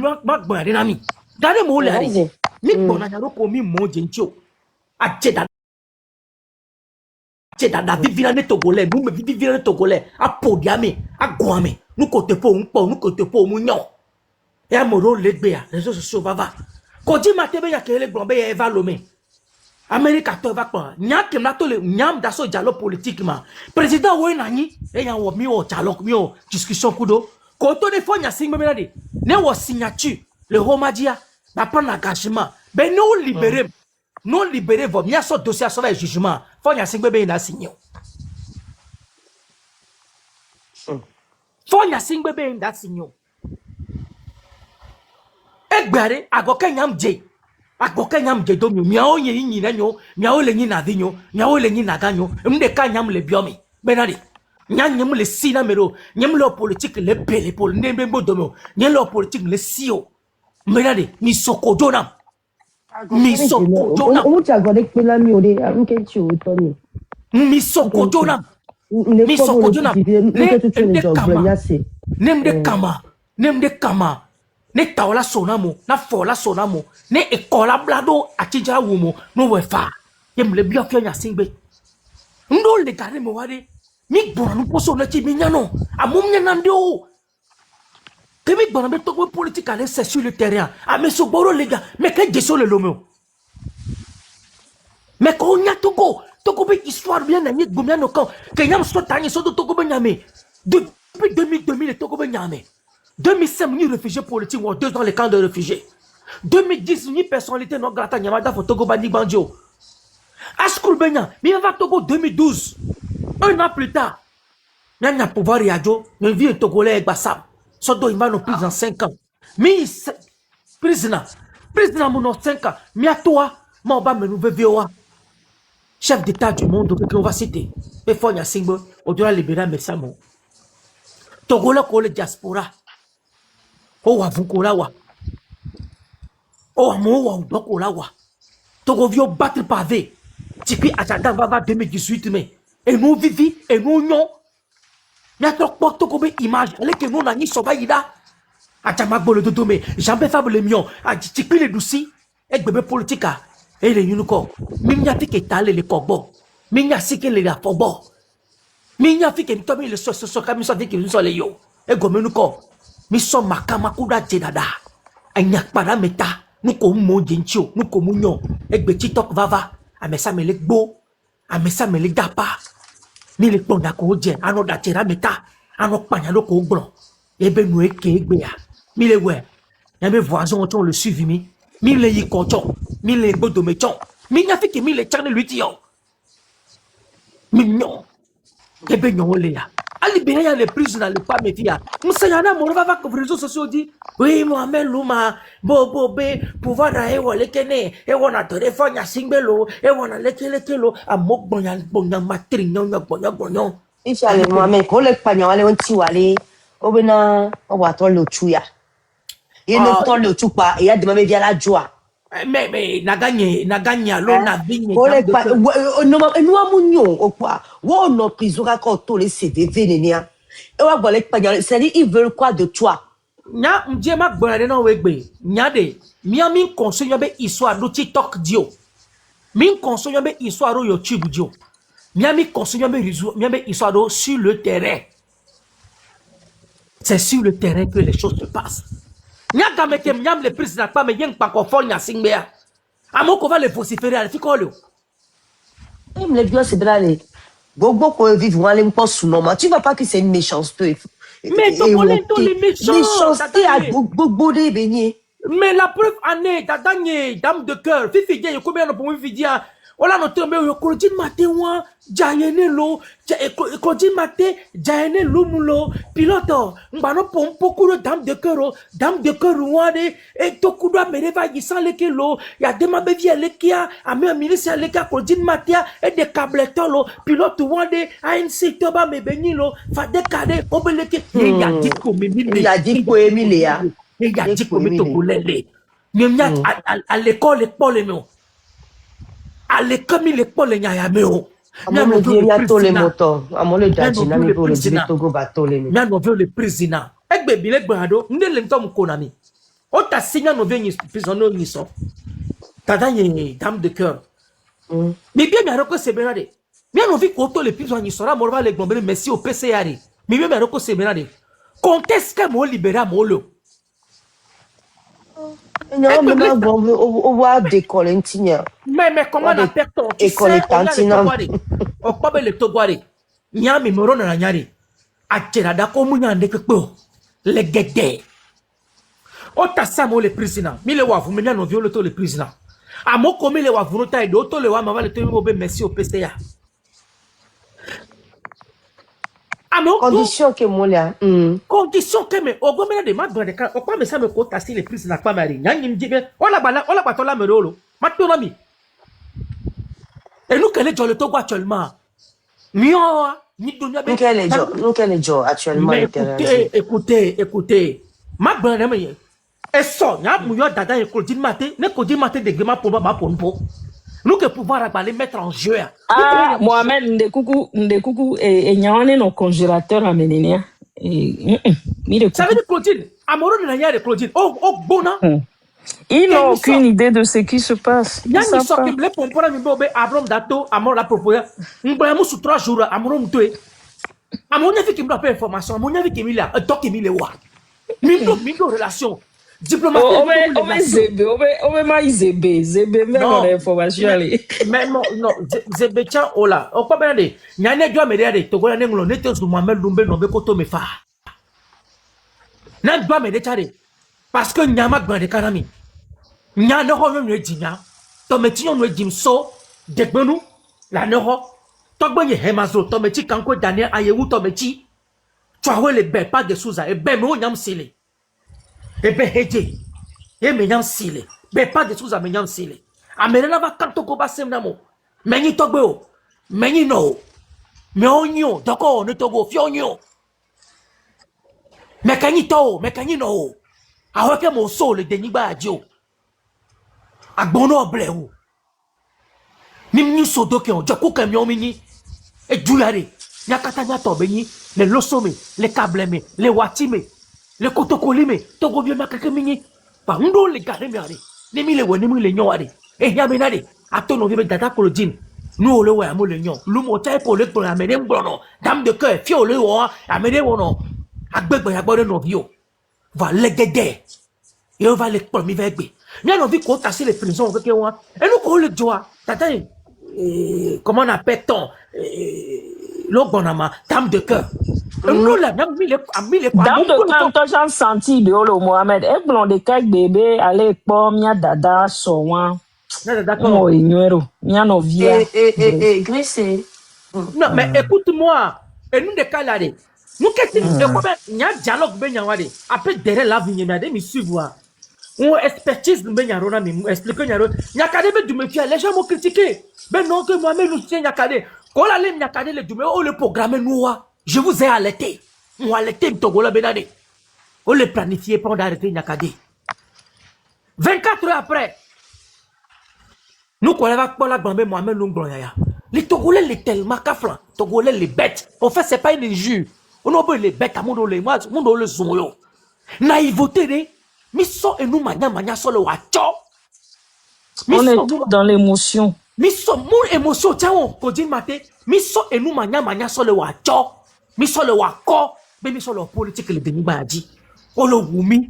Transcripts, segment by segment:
ma gbɔna na mi dade mo le ari mi gbɔna nya ko mi mo jentio a da vivina ne togolais nous me vivina ne togolais a podiame a goame nous ko te po un po nous ko te po mu nyo e amoro legbe ya les autres so bava ko di ma te be ya kele gbon be ya eva lome America to va kwa nyake na to le nyam da so dialogue politique ma président wo na ni e ya wo mi o dialogue mi o discussion kudo ko to de fo nya singbe na de ne wo signature le romadia ba prendre engagement ben non libérer non libérer vos bien so dossier sur le jugement fo nya singbe be na signé fo nya singbe be na signé egbare agoke nyam je agoke nyam je do mi o yin yin na nyo mi o le yin na di nyo mi o le yin na ga nyo mde ka nyam le biomi benadi nyam le si na mero nyam le politique le pele pol ndembe bodomo nyam le politique le sio benadi mi sokojo na mi sokojo na o ti agode pe la mi o de nke ti o to ni mi sokojo na mi sokojo na nemde kama ne tawla sonamo na fola sonamo ne ekola blado atija wumo no wefa yemle bia fia nya singbe ndo le gare mo wade mi gbona no poso na ti mi nya no amum nya nande o ke mi gbona be to politique aller sur le terrain a me so boro les gars mais que jeso le lomo mais ko nya togo be histoire bien na ni gomia no kan ke nyam so tanye so togo be nyame depuis 2000 togo be nyame 2005, ni réfugiés politiques ou 2 dans les camps de réfugiés. 2010, ni personnalité non grata Nyamada Fotogo Bandi Bandio. Askoul Benya, mi va Togo 2012. Un an plus tard, Nyanya pouvoir Yadjo, mais vie Togolais et Bassam. Sodo il va nous prise en 5 ans. Mi président mon 5 ans. Mi à toi, mon bas me nouveau VOA. Chef d'état du monde, on va citer. Et Fonya Singbo, au-delà libéral Messamo. Togolais pour le diaspora. O wa vukola wa o mo wa dokola wa togo vio battre pavé tipi atanda va 2018 mais et nous vivi et nous non ya tok togo be image ale que nous na ni soba ida atama gbolo dodo mais jambe fable le mion a tipi le douci et bébé politique et le yunuko minya fi ke tale le kobo minya sike le la fobo minya fi ke tomi le so kami so de ke nous so le yo e gomenuko mi so makama kuda jedada anyak para meta nuko mo jencho nuko munyo egbe TikTok vava amesa me le gbo amesa me le dapa mi le ponda ko je ano da tera meta ano panya lo ko gbon ebe nu eke egbe ya mi le we ya me voisin on le suivi mi le yi kocho mi le gbodo mechon mi nya fi ke mi le chane lui ti yo mi nyo ebe nyo le ya Ali bien ya les prisonniers le pas méfia. Moussayana mon va que les réseaux sociaux dit oui Mohamed Louma bo pouvoir d'aller wala kene e wona téléphone ya singbelo e wona lekelo a mok bonya matri nyonya bonya Inshallah Mohamed ko le panya wale wonti wale obena o wa to lo chuya ye no to lo chupa e ya de mame via la joie mais na gagné lo na vigne ko le pa no amunyo okwa wo no prison ka ko to le CV nenia e wa gbo le panya c'est dire ils veulent quoi de toi nya mje ma gbonade na wegbe nya de mi conseil be histoire do TikTok dio mi conseil be histoire do YouTube dio mi conseil be histoire do sur le terrain c'est sur le terrain que les choses se passent. Nyaga meke mnyam le président pas mais yen pas confort nya singbea amoko va le vociférer al fikolo même les vieux c'est bralé gogo ko vivre wale mpo sunoma tu vois pas que c'est une méchanceté mais to polento les méchanceté à gogo de beigné mais la preuve année ta gagné dame de cœur fifi dia combien no pour fifi dia ola no tombe yo kolojin matin wa jayene lo kolojin matin jayene lumulo pilote mbano pompo kuro dame de cœur wade e to kudo mereva gisan lekelo ya dema bevi lekia ame ministre lekia kolojin matin e de cabletolo pilote wade ANC to ba me benilo fa de kade obeleke ya diko emile ya ya diko mi to golele nyemnya à l'école no à l'école l'école les nyayameo amolo dia to le moto amolo daji na mi le togo batole mi na no le président egbe bi le gbado ndele ntom konami On t'a signé nos vieux prisonniers ni sont. T'as une dame de cœur. Mais bien, mais alors c'est bien. Bien, on vit qu'auto les prisonniers sera morval les bombes, merci au PCA. Mais bien, mais alors c'est bien. Quand est-ce que moi libéra mon lot? Non, mais non, bon, on va décoller un tignon. Mais comment on appelle ton? Tu sais, on a les toguari. On peut les toguari. Nyami morona na nyari. Achera da ko munya ndeke kpo. Le gede. O ta samo le président. Mi le wa vous menya no viole to le président. Amo komi le wa vous nota e do to le wa mama le to mo be merci au PCA. Amo Condition que moi là. condition que me o gomena de ma brande ka o pa me sa me ko ta si le président pa mari. Nyangi mjibe. O la ba to la me rolo. Ma to na mi. Et nous qu'elle est dans le Togo actuellement. Mio Nous quel est jour actuellement. Mais écoutez. Ma brande me et ça, y a mouillot dada et Claudine Maté, ne Claudine Maté de Gema pour ma pompo. Nous que pouvoir aller mettre en jeu. Ah, Mohamed, ndekuku, et nyawane no congélateur à menenia. Ça veut dire Claudine, amoureux de la de Claudine, oh, bona. Ils n'ont aucune idée de ce qui se passe. Il y a une sorte de blé pour me bobe, Abram Dato, Amor la proposé. Nous voyons sous 3 jours, Amour Mouté. Amon y a vu qui me donne information, Amon y a vu qui me l'a, donc il me l'a. Mille relation. Diplomatique. Zebe, même l'information. Mais non, Zebe, tiens, oh là, on peut bien dire, il y a un doigt, mais regardez, tu vois, il y a un été sur Mohamed Lumbe, non, mais koto me fa. N'a doigt, mais regardez, parce que n'y a pas de kanami. N'y a pas de dîner. Ton métier, on dit so, degbenou, la neuro, ton bon yé hemazo, ton métier, quand quoi Daniel ayewou ton métier, tu as les belles pas de sous-à, et ben, moi, n'y a pas et ben hedje et menyam sile be pas de choses à menyam sile amerena va kanto ko basem namo menyi togbe menyi no me onyo doko ne togo fionyo me kanyi no awoke mo so le denigba ajo agbono oblewu nimni sodoke on joko kamyo minyi e julare nyakata nyato benyi le losome le kableme le watime le kotokolime togo bien makake minyi pa ndo le gare mi ari ni mi le we ni mi le nyon ari e nya mi na de atono vi data Claudine nous ole we amo le nyon lu mo chai po le to amede ngbono dame de cœur fi ole wo amede wono agbegbe ya gboro no bio va legede et on va le pour mi va gbe mi a envie qu'on tasser les prisons avec moi et nous ko le joie tata comment on appelle ton l'ogonama dame de cœur. Nous là, dame de cœur, j'ai senti de Olo Mohamed. Et blond de cœur bébé, allez pour mia dada soin. D'accord. Mia novia. Gracie. Non, mais écoute-moi. Et nous de calade. Nous qu'est-ce qu'il y a dialogue ben yawade. Après derrière la vie, il y a des suivre. On expertise ben yarona mi expliquer yaro. Nyakade be du métier, les gens m'ont critiqué. Ben non que Mohamed nous tient nyakade. Quand la ligne nyakade le dumé, on le programme nous. Je vous ai alerté. Moi, alerté, Togola Benade. On le planifié pour arrêter Nyakade. 24 heures après, nous, quand on va pour la grand-mère Mohamed Lungbroyaya, les Togolais, les tellement caflan, Togolais, les bêtes. En fait, c'est pas une injure. On a les bêtes à mon les mois, mon le zonyo. Naïveté, mais so et nous, mania, sur le wacho. On est tous dans l'émotion. Mais so, mon émotion, tiens, on peut dire maté, mais so et nous, mania, sur le wacho. Miso le wako, mais miso le politique le demi baji. O le wumi.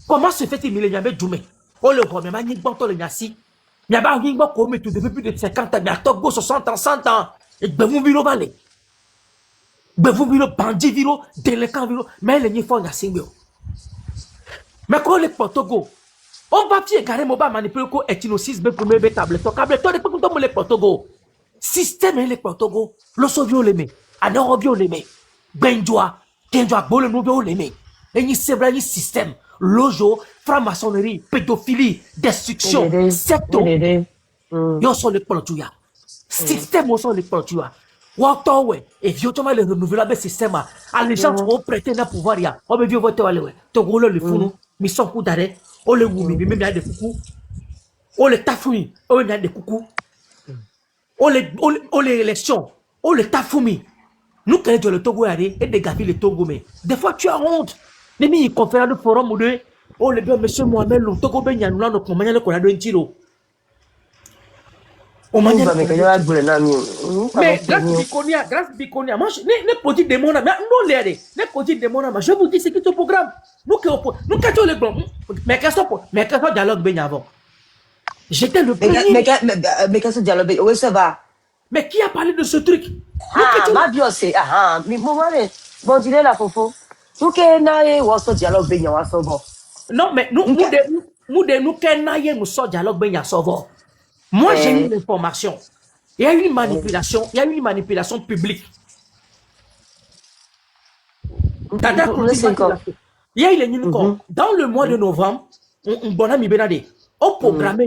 Comment se fait-il millénaire Djoumé? O le roi, mais n'y banto le nyasi. N'y a pas rien comme tout depuis plus de 50 ans, mais à Togo 60 ans, 100 ans. Et ben vous viro balé. Ben vous viro bandit viro, délinquant viro, mais les n'y font nyasi bio. Mais quand les Portogo, on va pied carré mon bas manipuler ko etinosis be pour me table. To câble to de pour tout les Portogo. Système les Portogo, le sauvio les met, à n'euro les met. Benjoa, Kenjoa, Bole Nouveau Lémé, et ni sebra ni système, lojo, franc-maçonnerie, pédophilie, destruction, secto. Yo sont les polotuya. Système au sont les polotuya. Waktowe, et viotement le renouvelable système, à les gens vont prêter un pouvoir, ya, on me vieux voter à l'eau, Togolo le founou, mais sans coup d'arrêt, on le woumi, même il y a des coucous, on le tafoui, on y a des coucous, on les élections, on le tafoumi. Nous, quand le Togo est et des gars, le Togo, mais des fois tu as honte. Les mis confèrent le forum ou deux, Oh, le bien, monsieur Mohamed, le Togo ben yanula no komanya le kona do ntiro. O On manya le va me kona do gagner la ntiro. boule là, mieux. Mais grâce Biconia, moi, ne petit démon, mais non, l'air, ne petit démon, je vous dis, c'est qui ton programme? Nous, nous, quand les blancs, mais qu'est-ce que dialogue ben avant? J'étais le premier. Mais qu'est-ce que dialogue? Oui, ça va. Mais qui a parlé de ce truc? Ah, ma bio, c'est. Ah, mais moi, bon, dis-le la fofo. Tout que nae, ou ce dialogue, ben, y'a un bon. Non, mais nous, nous sort dialogue, ben, y'a savoir. Moi, j'ai eu l'information. Il y a eu une manipulation, publique. Il y a eu les unicorns. Dans le mois de novembre, on a mis Benade. Au programme,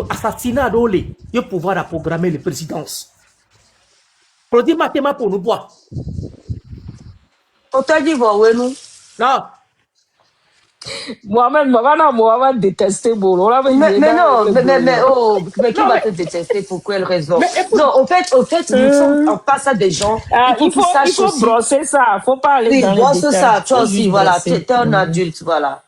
assassinat d'Olé. Il pouvoir à programmer les présidences. Produit mathéma pour nous boire. Autant dit, ouais, nous. Non. Mohamed détestait Bolo. Mais non, mais qui va te détester? Pour quelle raison? Non, en fait, nous sommes en face à des gens. Il faut brosser ça. Il ne faut pas aller dans les détails. Oui, ça. Toi aussi, voilà. Tu es un adulte, voilà.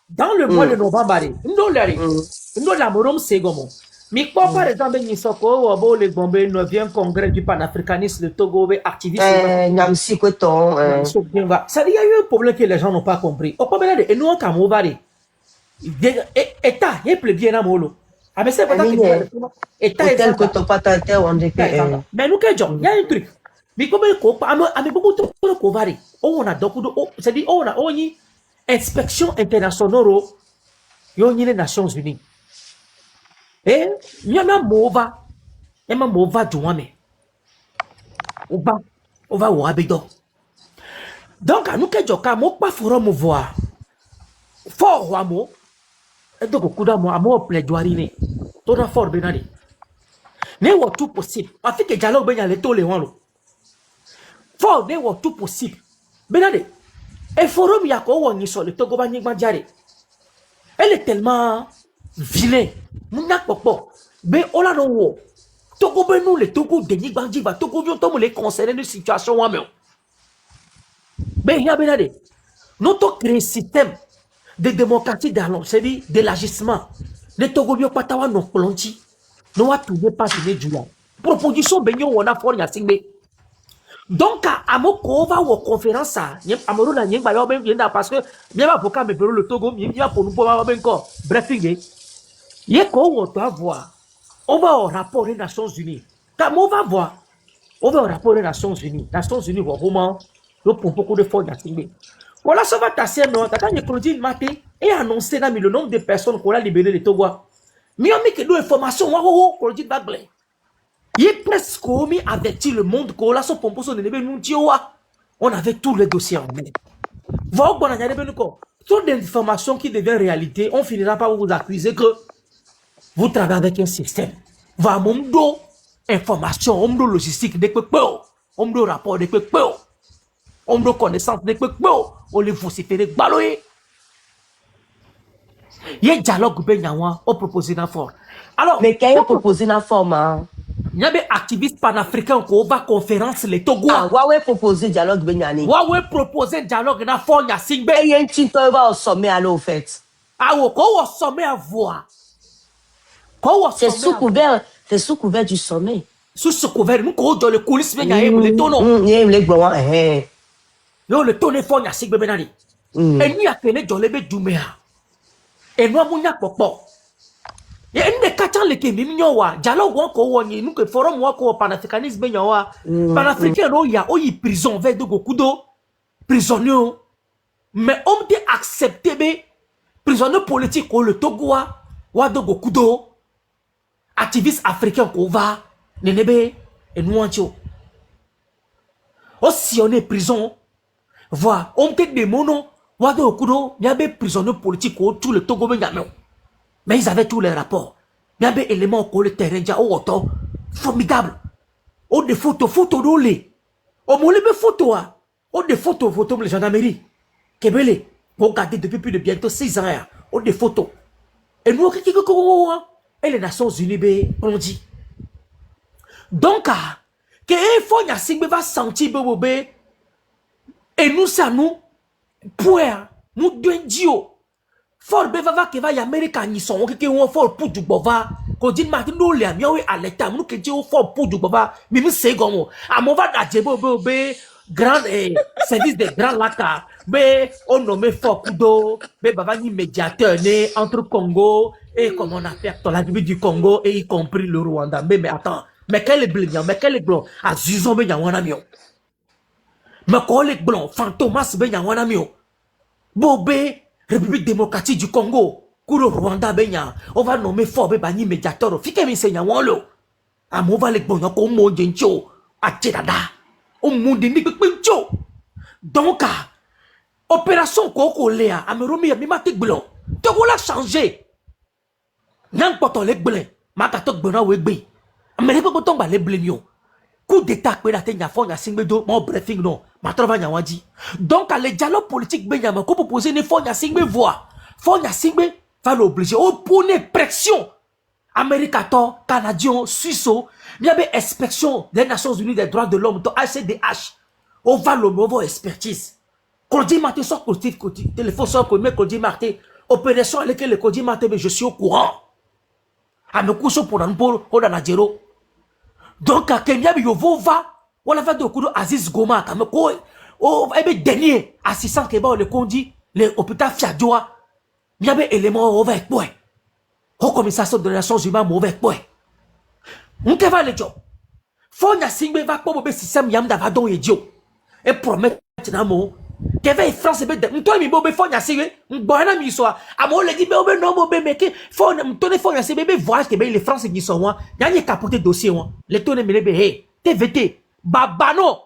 Dans le mois de novembre, nous l'avons segomo. Mais quoi, par exemple, nous sommes le 9e congrès du panafricanisme de Togo, activiste. Namsi Kweton. Ça dit, il y a eu un problème que les gens n'ont pas compris. Au problème, et nous, en Kamovare, État, il est bien à Molo. Ah, mais c'est pas que État est tel que ton patenté, on dit que. Mais nous, il y a un truc. Mais comme il y a beaucoup de Kovare, on a donc, c'est-à-dire, on a une inspection internationale, il y a les Nations Unies. Et il y a un mova douane. On va au Abido. Donc, à nous que Joka, moi, pas forum voir. Fort Wamo, et donc, coup d'amour, à moi, plaidoirie, tout à fort benani. N'est pas tout possible. En fait, que dialogue ben les taux les walo. Fort n'est pas tout possible. Benani, et forum yako wani sur le Togo bani mandjari. Elle est tellement vilain. Mouna popo. Ben, on a non. Togo ben nous, les Togo déni bandji va Togo vion tomu les concernés de situation wame. Ben, ya benani. Notre créé système de démocratie d'allant, c'est-à-dire de l'agissement. Les Togobio Patawa non plonti. Nous a trouvé pas sur les Julia. Proposition Benyo on a fort yasingbe. Donc, à mon va ou conférence, Amoro la nyemba yo ben yenda parce que bien va pour me le Togo, il va pour nous pour ben encore. Bref, il qu'on doit voir. On va au rapport des Nations Unies. Quand on va voir, on va au rapport des Nations Unies. Nations Unies vont vraiment, pour beaucoup de fois yasingbe. Voilà, ça va tasser, non, quand il produit une matin et annoncer le nombre de personnes qu'on a libérées de Togo. Mais on met que deux informations, on produit baglé. Il est presque mis averti le monde qu'on a son pomposo de nous dire, on avait tous les dossiers en main. Voilà, on a dit, toutes les informations qui deviennent réalité, on finira par vous accuser que vous travaillez avec un système. Va mon dos, information, on me logistique, des peu, on me rapport, des peu, on me connaissance, des peu, on les vocifère des baloyés. Il y a un dialogue on propose un fort. Alors, mais quand on propose une forme, il y a des activistes panafricains qui va conférence les Togo. Ah, ouais, proposer dialogue Benyani. Ouais, proposer dialogue na fort ya singbe. Il y a un petit peu au sommet à l'eau fait. Ah, ouais, quoi au sommet à voir. C'est sous couvert du sommet. Sous couvert, nous quoi dans le coulisses mais y a les tonneaux. Il y a les gloires. Yo le tonneau fort ya singbe benani. Et nous a kené dans les Doumea. Et nous amounya popo. Et une des quatre ans les kémimiowa, dialogue wako wani, nous que forum wako panafricanisme benyawa, panafricain roya, oyi prison vers de gokudo, prisonnier. Mais on te accepté be, prisonnier politique ou le Togoa, wa de gokudo, activiste africain ko va, nenebe, et nous antio. Aussi on est prison, voilà, on te démono, wa de gokudo, yabe prisonnier politique ou tout le Togo benyameo. Mais ils avaient tous les rapports. Il y avait des éléments pour le terrain, formidable. On des photos d'olé. On m'a les photos. On des photos de la gendarmerie. Kebele, pour garder depuis plus de bientôt 6 ans. On des photos. Et nous, et les Nations Unies, on dit. Donc, que il faut y va sentir bébé. Et nous, ça nous, point nous deux dio fort beva que va y America ni son que on fort pour du bova ko dit Martin no le ami à l'état nous que dio fort pour du bova mais nous c'est comme à mon va da jebo be grand service de grand laka be on nommé fort kudo be baba ni médiateur né entre Congo et comment on appelle dans la République du Congo et y compris le Rwanda mais attends mais quel est blanc mais quel est blanc à Zuzon be nyawana mio mais quel est blanc Fantomas be nyawana mio bobé République démocratique du Congo, Kuro Rwanda benya, on va nommer fort bani médiateur, fike mi senya wolo. A mo va le bon ko mo jencho, a tchedada. O mo de ni pencho. Donc opération ko lea, a me romi mi matek blon. To ko la changer. Nan poto le blin, ma ka tok bona we gbe. Me le ko ton ba le blenio. Coup d'état que la tenya fond ya singbedo mon briefing non ma trova nya wadi donc le dialogue politique be nya ma ko proposer ne fond ya singbe voix fond ya singbe va l'obliger au pour pression américain canadien suisse bien be inspection des Nations Unies des droits de l'homme to ACDH on va le nouveau expertise Cody Martin sort positif téléphone sort pour me Cody Martin opération avec le Cody Martin mais je suis au courant à me coucher pour un pour on a zéro. Donc, à Kenya, il va, on a fait de coup Aziz Goma, comme quoi, oh, eh bien, dernier assistant qui va le conduit, l'hôpital Fiadoua, il y a des éléments mauvais, point. Au commissariat de Nations Unies, mauvais, point. On va le job. Faut y assigner, va pas mauvais système, yam d'avadon idiot. Et promettre, maintenant, Kevin France, toi, mi bobe faut y assigner, m'boana mi soit. À moi, le dit, mais non, bobe, mais que, faut, m'tonner, faut y assigner, mais voyage que les Français qui sont, y'a n'y a capoté dossier, les tonnes, mais les hey, TVT, babano,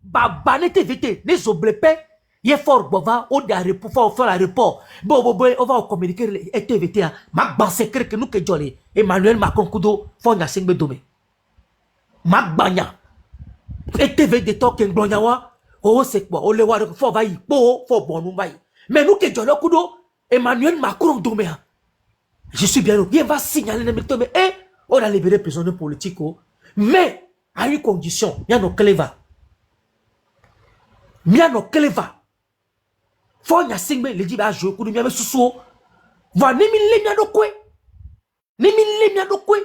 babane TVT, les oblepés, y'a fort, bova, au dernier pour faire l'aéroport. Bon, on va communiquer les TVT, ma ban secret que nous que jolly, Emmanuel Macron Kudo, faut y assigner, domé. Ma banya, et TVT, token, blonyawa, oh, c'est quoi? Oh, le voir, faut vailler, faut bon, nous vailler. Mais nous, que John Kudo, Emmanuel Macron, domé. Je suis bien, il va signaler les méthodes, mais, on a libéré les prisonniers politiques, mais, à une condition, il y a nos cléva. Il y a nos cléva. Faut y a signé, les dit, bah, je coup de miam sous va, ni mille miam de quoi? Ni mille miam de quoi?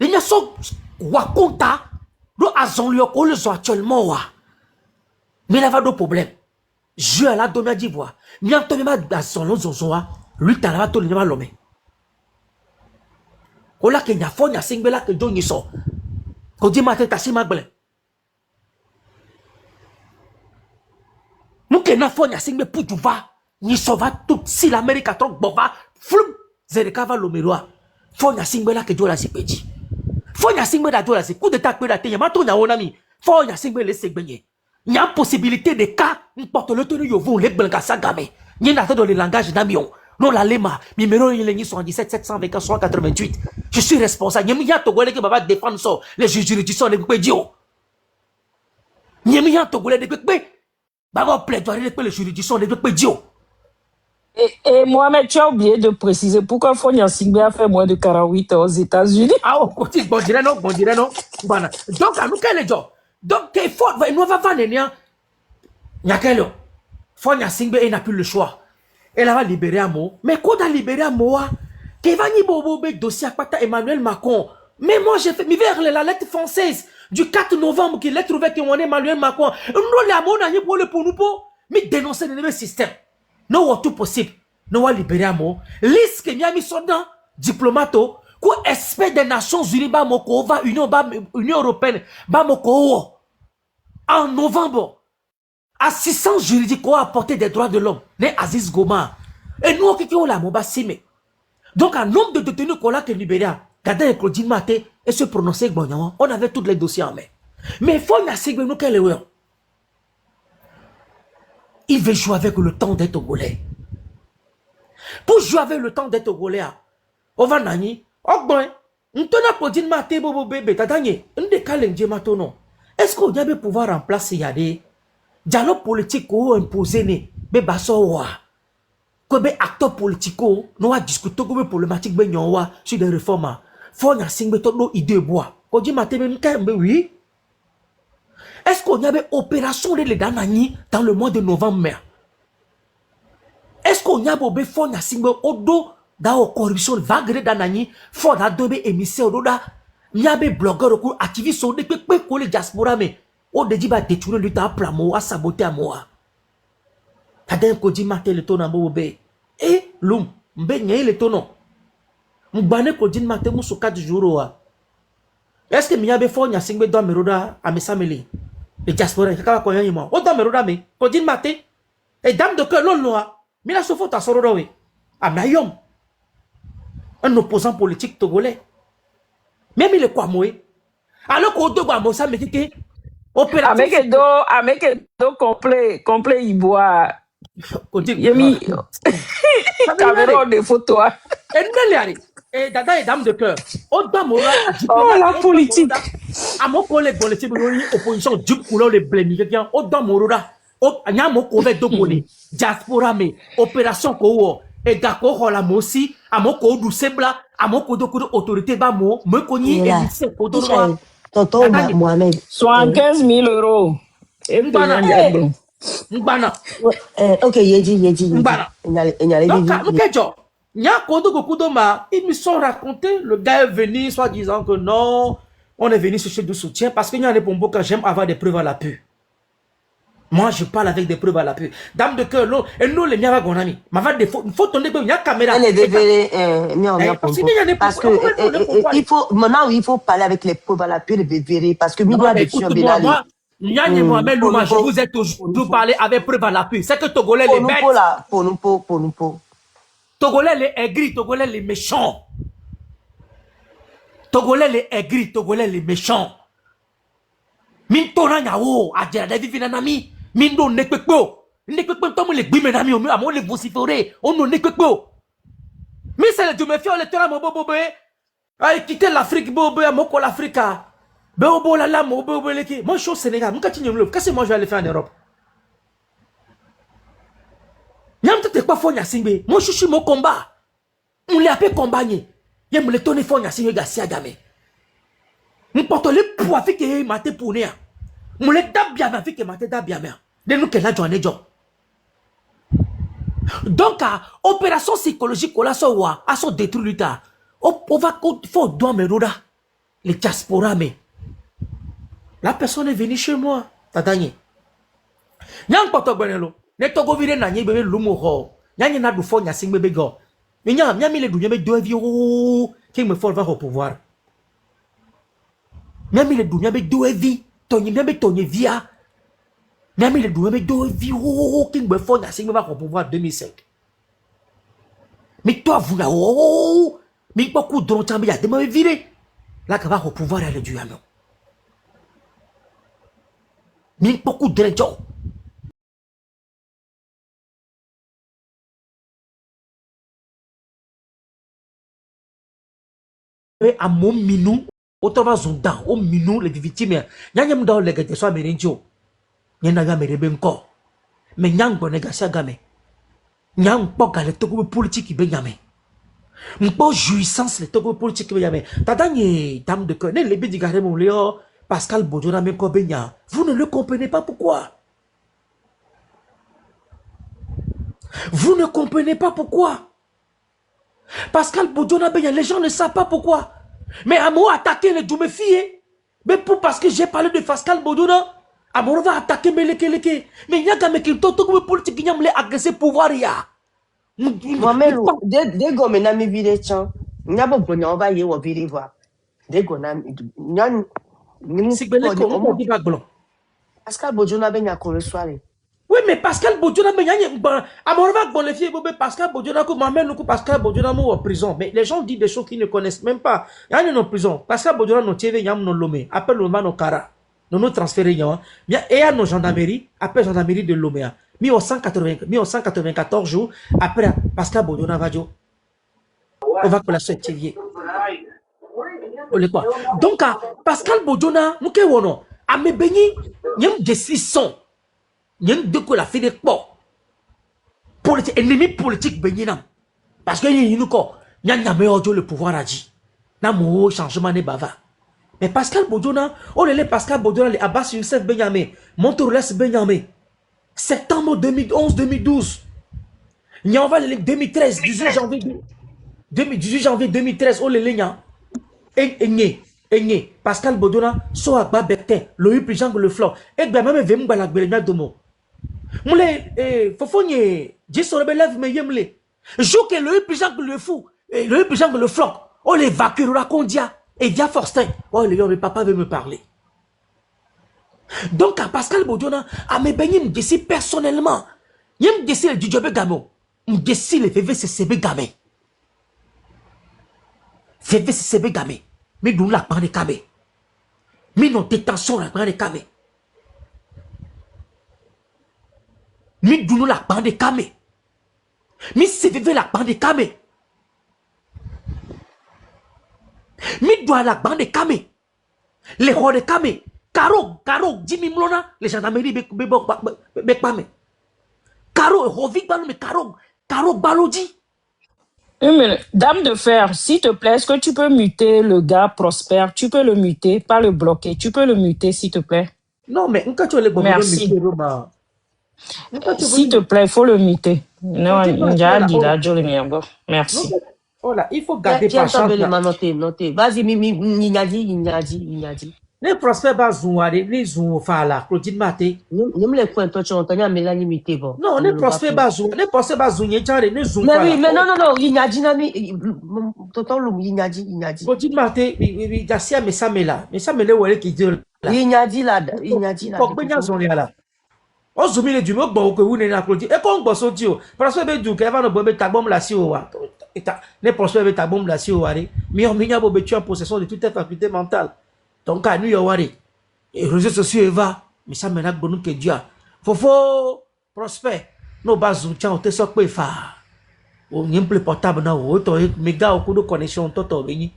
Les gens sont, wakonta, do azon lui, on les a actuellement, wa. Mais il n'y a pas de problème. Je à la domia d'ivoire. N'y a pas de son nom, lui, t'as la tour de l'homme. On l'a qu'il y a fond, il y a cinq belles que John y sort. Quand dit ma tête à si ma belle. Nous qui n'a fond, il y a cinq belles pour du va. N'y sauva tout. Si l'Amérique a trop bova, flum, zereka va l'oméroa. Fond, il y a cinq belles que John a si petit. Fond, il y a cinq belles à John a si coup de tac, il y a ma tour, il y a un ami. Fond, il y a cinq belles laisser baigner. Il y a possibilité de cas, une porte le tenue, vous les blancs à sagame. Il y a dans le langage d'amion. Non, la lema, numéro 77 720 188. Je suis responsable. Il y a Togolais qui va défendre ça. Les juridictions, les pédios. Il y a Togolais qui va plaidoyer les juridictions, les pédios. Et Mohamed, tu as oublié de préciser pourquoi Fonia Singbe a fait moins de 48 aux États-Unis. Ah, bon, dirait non. Voilà. Donc, à nous, quel est le job? Donc, il faut, nous va vendre, il y a quel Fonia Singbe, il n'a plus le choix. Elle va libérer un mot. Mais quand on a libéré un mot, qu'il va y avoir un dossier à Emmanuel Macron. Mais moi, j'ai fait, vers la lettre française du 4 novembre qu'il a trouvé qu'on est Emmanuel Macron. Nous, les amons, on a pour nous, mais dénoncer le nouveau système. Non, tout possible. Nous, on va libérer un mot. Liste qu'il y a mis son dans, diplomate, quoi, espèce des Nations Unies, va Union Européenne, en novembre. Assistance juridique qui a apporté des droits de l'homme, les Aziz Goma. Et nous, qui ont la moba simé. Donc, un nombre de détenus qu'on a que Libéria, Gada et Claudine Maté, et se prononcer, on avait tous les dossiers en main. Mais il faut y assigner nous quel est. Il veut jouer avec le temps d'être Togolais. Pour jouer avec le temps d'être Togolais, on va nani, oh bon, on t'a Claudine Maté, bobo bébé, t'as gagné, on décale un diamato non. Est-ce qu'on va pouvoir remplacer Yadé? Dialogue politique ou imposé ne be basowa ko be acteur politique no a discuter ko be problématique be nyowa sur des réformes faut y singbe to do idée bois ko di matebe nkambe oui. Est-ce qu'on y avait opération de les danani dans le mois de novembre? est-ce qu'on y a bobé fond na singbe odo da o corruption vagre da nani fond da dobe émissaire odo da nyabe blogueur ko activiste o de pe ko le diaspora mais o de ba détourner le temps plamo a saboter à moi taden ko di maté le tono bobé et lum mbe nye le tono mbane ko di maté musu 4 jours wa est-ce que nyabe fond na singbe do meroda a mesameli le diaspora ka ko yan mo o do meroda me ko di maté et dame de cœur non noa mais la sofa ta sororo we amayom un opposant politique togolais même il est quoi moi alors qu'on doit moi ça mais que opératif Avec do complet iboa. Yemi caméra de photo. et neliari et dada et dame de cœur on doit mora Oh la politique. à mon collègue politique opposition du couleur les blêmi quelqu'un on doit mora nya mo ko ve dogoni diaspora me opération ko wo e ga ko hola mo si amoko du sebla amoko do ko autorité ba mo me ko ni e se ko do ro Tonton Mohamed. 75 000 euros. Et Mbana. Ok, Yedi. Mbana. Donc, Moukedjo, nya ko do ko do ma, ils me sont raconté, le gars est venu soit disant que non, on est venu chercher du soutien parce que nya les pombo quand j'aime avoir des preuves à l'appui. Moi, je parle avec des preuves à l'appui. Dame de cœur, non, et nous, les miens, gonami. Ma va des faut tourner, il y a caméra. Elle est dévérée, parce que il faut, maintenant, il faut parler avec les preuves à l'appui, les dévérés, parce que Midoua de Sion Belali. Moi, Mohamed Louma, je vous ai toujours parlé avec preuve à l'appui. C'est que Togolais, les bêtes. Pour nous. Togolais, les aigris, Togolais, les méchants. Togolais, les aigris, Togolais, les méchants. Min tora nyawo, adjera de vivi nanami. Min do nekpekpo. Nekpekpo, tomu le gbime nami, amo le vociférer. On no nekpekpo. Mais c'est le Dieu le tora mo bobo. Ay, quitter l'Afrique, bobo, amoko l'Afrique. Bobo la la, mo bobo leki. Moi, je suis au Sénégal. Qu'est-ce que moi je vais aller faire en Europe? Nyam te pas fo nyasingbe. Moi, je suis mon combat. On l'a appelé combat. Yem le tonne fo nyasingbe gasia game. M'porte le poids fait que mate pour néa. M'le dabia ma fait que mate dabia mea. De nous que la journée job. Donc, opération psychologique, on a son détruit l'État. On va faut doigt me roda. Les diaspora mais. La personne est venue chez moi. Tatanye. Nyang poto gwenelo. Ne togo vire na nye bebe lumo ho. Nyang na du fo nya sing bebe go. Mais nyang mi le du nyame do vi o. Qui me faut va au pouvoir. Nyami le dunya be do evi tonyi nyame tonyi via nyami le dunya be do evi o king be fo na sing ba ko pouvoir 2005 mais toi vous là oh mais pas coup de temps ya de me virer là que va au pouvoir le du yano mais pas coup de temps à mon minou autrement zondan au minou les victimes nyanyam dans les gars soit merenjo nyana ga merebe nko mais nyang bonne gasa game nyang poka le toko politique be nyame mpo jouissance le toko politique be nyame tadanye dame de cœur les bidi gare mon léo Pascal Bodjona me ko benya vous ne le comprenez pas pourquoi vous ne comprenez pas pourquoi Pascal Bodjona benya les gens ne savent pas pourquoi. Mais Amo a attaqué les Djoumefi, mais parce que j'ai parlé de Pascal Bodjona, Amo va attaquer Meleke. Mais il y a quand même qui politique qui a agressé pouvoir. Moi-même, dès qu'on m'a mis vidéo, il y a beaucoup de gens qui vont venir voir. Dès qu'on a mis. Pascal Bodjona ben y'a qu'on le soirée. Oui, mais Pascal Bodjona ben y'a Amorva bon les filles Pascal Bodjona ko m'amène nous Pascal Bodjona en prison. Mais les gens disent des choses qu'ils ne connaissent même pas. Y'a une en prison. Pascal Bodjona no TV yam non Lomé. Appelle le man au Kara. Non nous transférer y'a. Bien et à nos gendarmerie, appelle gendarmerie de Lomé. 1194 jours après Pascal Bodjona va dire on va coller TV. Donc Pascal Bodjona nous que wono a me béni yam décision. Y'en deux que la fait des ports. Politique, ennemi politique, béninam. Parce que y a une quoi, y'en a meilleur le pouvoir a dit. N'a mon changement n'est bava. Mais Pascal Bodjona, oh les Pascal Bodjona, les Abbas Youssef Benyame, Montorles Benyame, septembre 2011-2012. Il y a 2013, 18 janvier 2013, oh les lignes. Enye, Pascal Bodona, so à Babette, Louis Pijan le flop. Et bien même vem la gbelena domo. Moulé, fofonye, Jesu rebelève me yemle. Jou que Louis Pijan le fou, Louis Pijan le flop. Oh les vacues racondia, et dia Forstin. Oh le papa veut me parler. Donc à Pascal Bodona, à me baigner d'ici personnellement. Yem d'ici le Djobé Gamo. D'ici le VVCCB Gamé. VVCCB Gamé. Mais nous la prendre camé. Mais nos détentions la prendre camé. Mais nous la prendre camé. Mais CVV la prendre camé. Mais doit la prendre camé. Les rois de camé. Caro, Jimmy Mlona, les gendarmeries bekpame. Caro, Rovik Balou, mais Caro Balodi. Une minute. Dame de fer, s'il te plaît, est-ce que tu peux muter le gars Prosper? Tu peux le muter, pas le bloquer. Tu peux le muter, s'il te plaît. Non, mais quand tu as les bons Merci. S'il te plaît, il faut le muter. Non, merci. Voilà, il faut garder Tiens, patience. noté. Vas-y, Ignadi. Les prospects bazouare, les zou fala, Claudine Maté. Ne me les points, toi, tu entends, mais là, limité, bon. Non, les prospects bazou, les prospects bazou, les zou mais oui, mais non, Ignadi, tonton Loum, Ignadi. Claudine Maté, il y a si, mais ça me là ouais, qui dit là. Ignadi là. Faut que bien zonner là. On zoome les du mot, bon, que vous n'êtes pas Claudine. Et quand on bosse au dio, prospect bedou, qu'elle va nous bomber ta bombe là, si au wa. Les prospects avec ta bombe là, si au wa. Mais on m'a bombe, tu es en possession de toutes tes facultés mentales. Donc, à New York, et réseaux sociaux, va, mais ça m'a bon que Dieu. Faut prospect. Nos bases, tiens, on te sort pas fa. On y a plus portable, non, mes gars, au coup de connexion, toto, veni.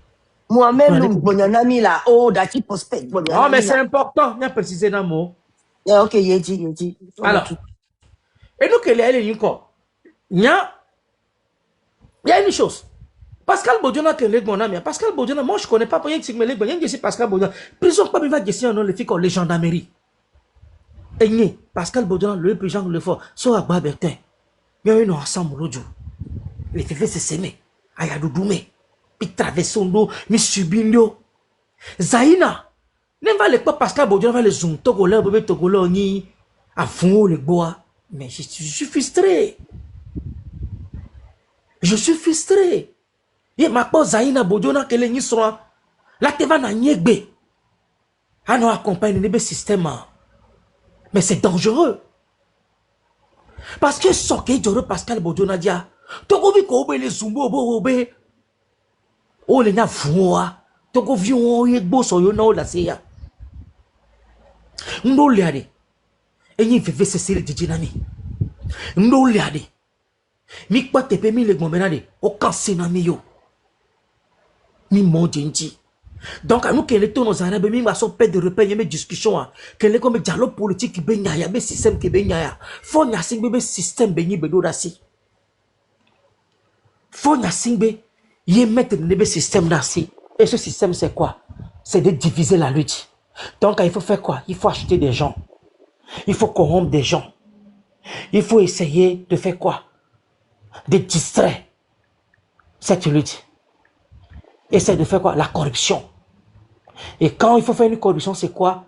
Moi-même, nous, bonanami là, oh, dati prospect. Non, mais c'est important, il y a précisé dans le mot. Ok, il dit. Alors, et nous, quelle est encore? Il y a une chose. Pascal Bodiona que les bonhommes, Pascal Bodiona, moi je connais pas pour rien que les bonhommes, je sais Pascal Bodiona. Prison pas me va dire non les filles comme les gendarmeries. Et Pascal Bodiona, le plus genre le fort, soit à Babertin. Mais on est ensemble l'autre jour. Les filles se s'aimer. Ayadou Doumé. Puis traverser l'eau, mais subino. Zaina. N'aime pas les pas Pascal Bodiona va les zoom. Togolais, bébé Togolais, ni à fond les bois. Mais je suis frustré. Et ma pose Zaina Bodiona que les nisra. Là, tu vas n'anyegbe. Ah non, accompagne le système. Mais c'est dangereux. Parce que ce qui est dangereux, Pascal Bodiona dit, tu as vu qu'on les zumbo, bobe. Oh, les na fouwa. Tu as vu on y bosso, yo na la seya. Ndo liade. Et y fait cesser le djinami. Ndo liade. Mi kwa tepe mi le gombenade. Aucun sénami yo. Mi mon djenji. Donc, à nous, qu'elle est nos arabes, mi maso pète de repère, y'a mes discussions, qu'elle est comme dialogue politique qui baigne, y'a mes systèmes qui baigne, faut n'y a singbe système béni bedo d'assi. Faut n'y a singbe, y'a mettre le système d'assi. Et ce système, c'est quoi? C'est de diviser la lutte. Donc, il faut faire quoi? Il faut acheter des gens. Il faut corrompre des gens. Il faut essayer de faire quoi? De distraire cette lutte. Essayer de faire quoi? La corruption. Et quand il faut faire une corruption, c'est quoi?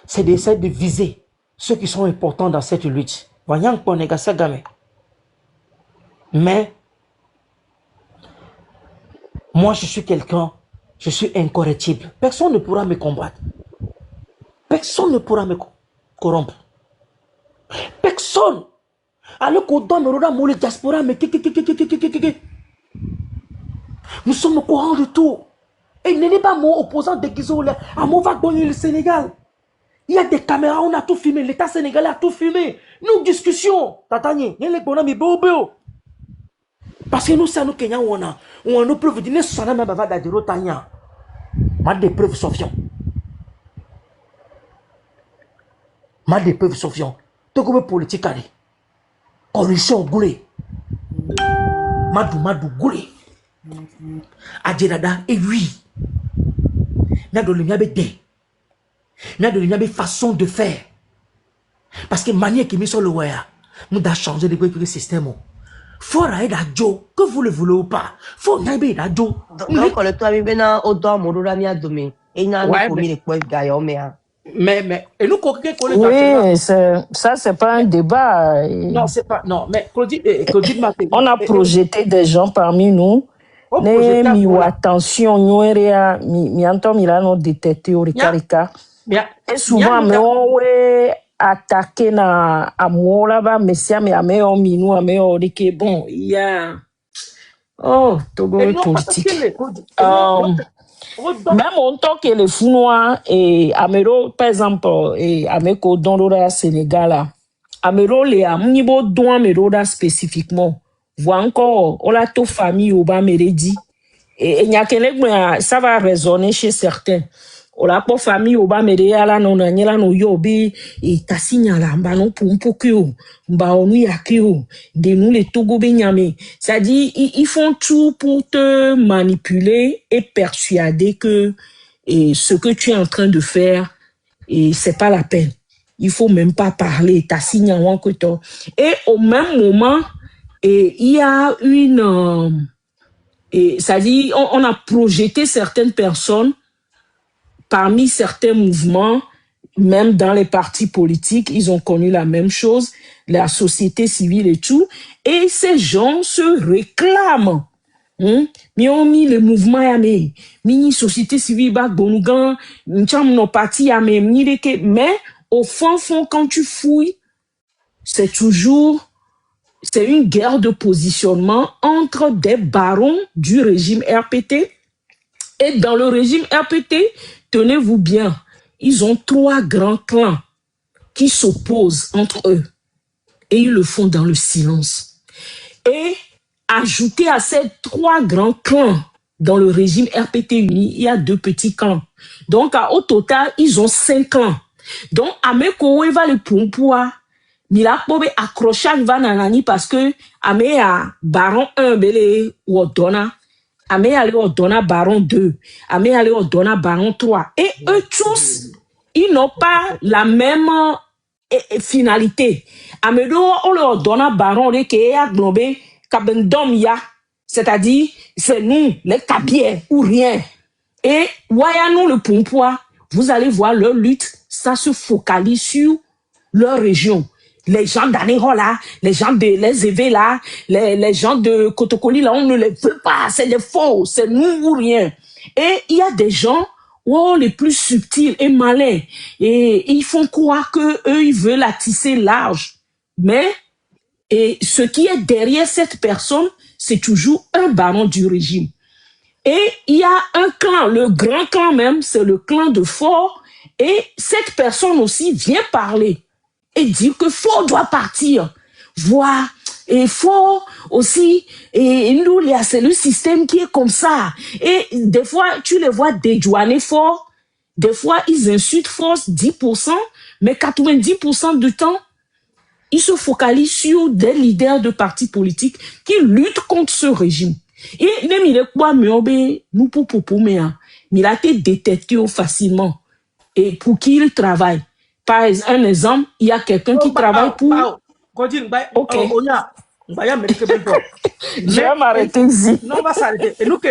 C'est d'essayer de viser ceux qui sont importants dans cette lutte. Voyons qu'on est gassé gamin. Mais, moi je suis quelqu'un, je suis incorrectible. Personne ne pourra me combattre. Personne ne pourra me corrompre. Personne. Alors qu'on donne le diaspora, mais nous sommes au courant de tout. Et il n'est pas mon opposant déguisé à mon va gagner le Sénégal. Il y a des caméras, on a tout filmé. L'État sénégalais a tout filmé. Nous discussions. Tatani, il y a les bonhommes, parce que nous, c'est nous Kenyans, on a nos preuves. Nous sommes même avant d'adhérer Tanya. Ma des preuves Sofian. Ma des preuves Sofian. Tout comme politique, corruption, goulé. Madou, goulé. Adjedada, et oui. N'a de l'union des. N'a de l'union façon de faire. Parce que manière qui met sur le wire, nous avons changé le système. Faut aller d'adjo, que vous le voulez ou pas. Faut y aller d'adjo. Donc, le toi, mi bena, o do amoro la mi adome. Et n'a no Ouais, komi le quoi gayo mea. et nous, coquin, qu'on est actuellement. Oui, ça, c'est pas un débat. Non, c'est pas, non, mais Claudine, Claudine m'a On a projeté des gens parmi nous. on Ne projette mi voilà. attention, nous mi anto milano détecté au ricarika. Et souvent, mais on ouais attaqué na amour ba messia mais ame on minou ame on dit que bon, il y a oh Togo est politique. Même en tant que les Founois et Amero, par exemple, et Ameko Dondoda Sénégal, là. Amero, les Amunibo Don Amero spécifiquement. Voit encore, on a tout famille au bas Méredi. Et il y a quelqu'un, ça va résonner chez certains. On a pas famille au bas Méredi, là, non, non, là, non, yobi, et ta signala, bah, non, pour un peu que, bah, on y a que, de nous, les Togo Benyame. C'est-à-dire, ils font tout pour te manipuler et persuader que, et ce que tu es en train de faire, et c'est pas la peine. Il faut même pas parler, ta signala, que toi. Et au même moment, et il y a une, et ça dit, on a projeté certaines personnes parmi certains mouvements, même dans les partis politiques, ils ont connu la même chose, la société civile et tout, et ces gens se réclament. Mais on mis le mouvement yame, mini société civile bak bonugan, n'cham no parti yame, mais au fond, quand tu fouilles, c'est toujours c'est une guerre de positionnement entre des barons du régime RPT. Et dans le régime RPT, tenez-vous bien, ils ont 3 grands clans qui s'opposent entre eux. Et ils le font dans le silence. Et ajouté à ces 3 grands clans dans le régime RPT uni, il y a 2 petits clans. Donc, au total, ils ont 5 clans. Donc, Ameko va le pompoa. Mila pobe accrochage va nanani parce que ame a baron 1 bele ou donna ame aller au donna baron 2 ame aller au donna baron 3 et eux tous ils n'ont pas la même finalité amedo on leur donna baron de que a globé kabendom ya c'est-à-dire c'est nous les cabiers ou rien et voyons le pompois vous allez voir leur lutte ça se focalise sur leur région. Les gens d'Anéro là, les gens de les EV là, les gens de Kotokoli là, on ne les veut pas, c'est des faux, c'est nous ou rien. Et il y a des gens, les plus subtils et malins, et ils font croire que eux ils veulent la tisser large. Mais, et ce qui est derrière cette personne, c'est toujours un baron du régime. Et il y a un clan, le grand clan même, c'est le clan de Fort, et cette personne aussi vient parler. Et dire que Fort doit partir. Voir, et Fort aussi, et nous, c'est le système qui est comme ça. Et des fois, tu les vois dédouaner Fort. Des fois, ils insultent Fort 10%, mais 90% du temps, ils se focalisent sur des leaders de partis politiques qui luttent contre ce régime. Et même il est quoi, mais nous pour mais il a été détecté facilement. Et pour qui il travaille. Par un exemple, il y a quelqu'un qui travaille pour... Ok. Je vais m'arrêter ici. Non, on va s'arrêter. Et nous, que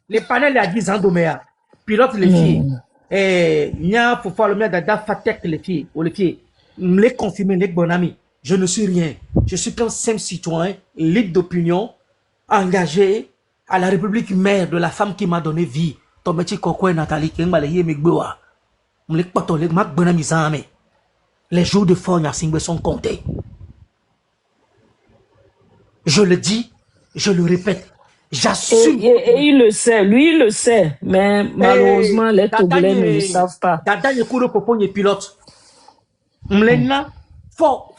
les panels à 10 ans d'Oméa, pilote les filles. Et il y a pour faire le mien d'Ada Fatek les filles, ou les filles. Les confirmer, les bons amis. Je ne suis rien. Je suis qu'un simple citoyen, libre d'opinion, engagé à la République mère de la femme qui m'a donné vie. Ton métier coco Nathalie qui m'a lié mes gboa. Les jours de Fort Nyasingbe sont comptés. Je le dis, je le répète, j'assume. Et il le sait, lui il le sait, mais malheureusement les Togolais ne le savent pas. Dada Yekuro Popo est pilote. Mlena, fort,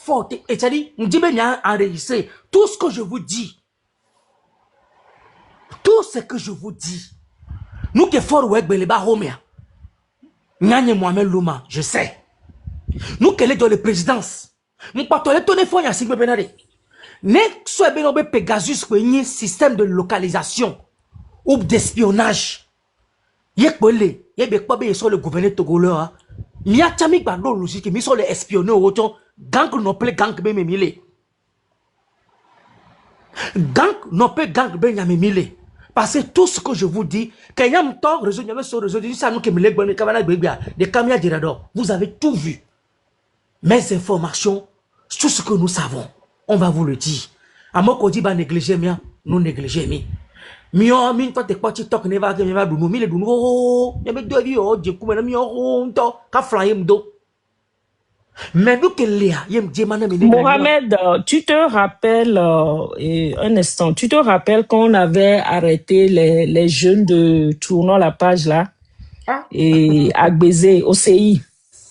et ça dit, on dit bien enregistré. Tout ce que je vous dis, nous qui fort ouek beleba homia. Nyanye Mohamed Louma, je sais. Nous qui sommes dans les présidences, nous pas les tonner fort Nyasingbe Benare. Ne soit bien obé Pegasus pour un système de localisation ou d'espionnage. Yek bolé, yek pas bien sur le gouverneur togolais. Ni a tamik ba non logique, mais sur les espionneurs autant Gang non plus gang be me mile. Gang non plus gang be nyame mile. Parce que tout ce que je vous dis, quand y a un temps, réseau, ça nous qui me lègue, des camions d'Irador, vous avez tout vu. Mes informations, tout ce que nous savons, on va vous le dire. À moi qu'on dit, bah, négliger, nous négliger, Mio min to te kwachi tok ne va ke me va dunu mi le dunu oh ya me do vi oh je kuma na mi oh to ka fly do mais nous que Léa yem je mana me Mohamed, tu te rappelles, un instant, tu te rappelles quand on avait arrêté les jeunes de Tournons la page là, et à Bézé, au CI.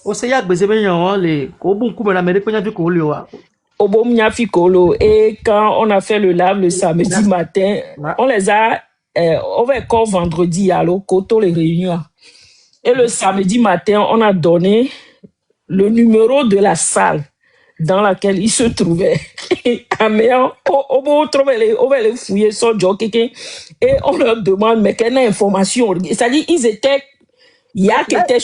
o se ya gbese be yan le ko bun kuma na me de ko nya fi ko le wa Au Bomnia Ficolo. Et quand on a fait le live le samedi matin, on les a, on va encore vendredi, alors, Koto les réunions. Et le samedi matin, on a donné le numéro de la salle dans laquelle ils se trouvaient. Et on va les fouiller sur Joe et on leur demande, mais quelle information? C'est-à-dire, ils étaient, il y a qui étaient